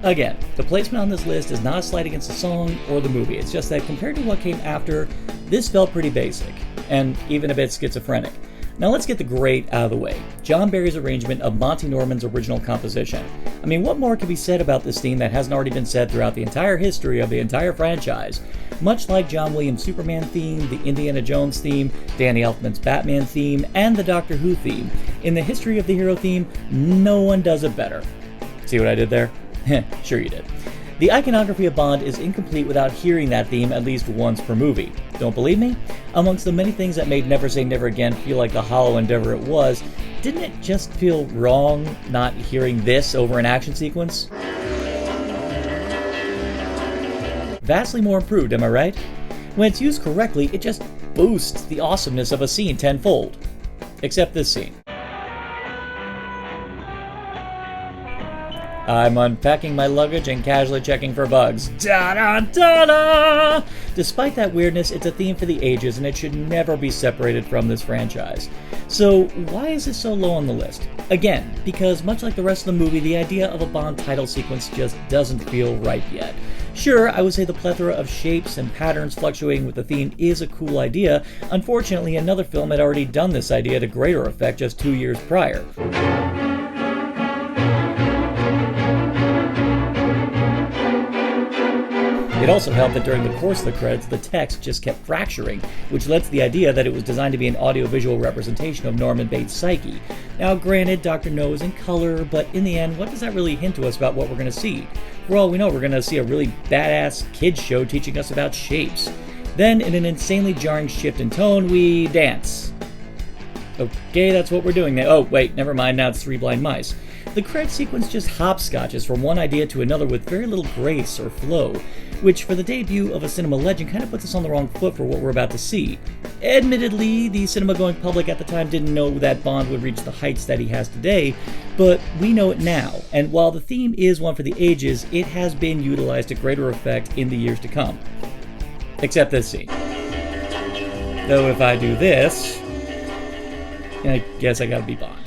Again, the placement on this list is not a slight against the song or the movie, it's just that compared to what came after, this felt pretty basic, and even a bit schizophrenic. Now let's get the great out of the way. John Barry's arrangement of Monty Norman's original composition. I mean, what more can be said about this theme that hasn't already been said throughout the entire history of the entire franchise? Much like John Williams' Superman theme, the Indiana Jones theme, Danny Elfman's Batman theme, and the Doctor Who theme, in the history of the hero theme, no one does it better. See what I did there? Sure you did. The iconography of Bond is incomplete without hearing that theme at least once per movie. Don't believe me? Amongst the many things that made Never Say Never Again feel like the hollow endeavor it was, didn't it just feel wrong not hearing this over an action sequence? Vastly more improved, am I right? When it's used correctly, it just boosts the awesomeness of a scene tenfold. Except this scene. I'm unpacking my luggage and casually checking for bugs. Da-da-da-da! Despite that weirdness, it's a theme for the ages, and it should never be separated from this franchise. So, why is it so low on the list? Again, because much like the rest of the movie, the idea of a Bond title sequence just doesn't feel right yet. Sure, I would say the plethora of shapes and patterns fluctuating with the theme is a cool idea. Unfortunately, another film had already done this idea to greater effect just 2 years prior. It also helped that during the course of the credits, the text just kept fracturing, which led to the idea that it was designed to be an audiovisual representation of Norman Bates' psyche. Now, granted, Dr.No is in color, but in the end, what does that really hint to us about what we're going to see? For all we know, we're going to see a really badass kids show teaching us about shapes. Then, in an insanely jarring shift in tone, we dance. Okay, that's what we're doing now. Oh, wait, never mind, now it's Three Blind Mice. The credit sequence just hopscotches from one idea to another with very little grace or flow, which for the debut of a cinema legend kind of puts us on the wrong foot for what we're about to see. Admittedly, the cinema-going public at the time didn't know that Bond would reach the heights that he has today, but we know it now, and while the theme is one for the ages, it has been utilized to greater effect in the years to come. Except this scene. Though if I do this, I guess I gotta be Bond.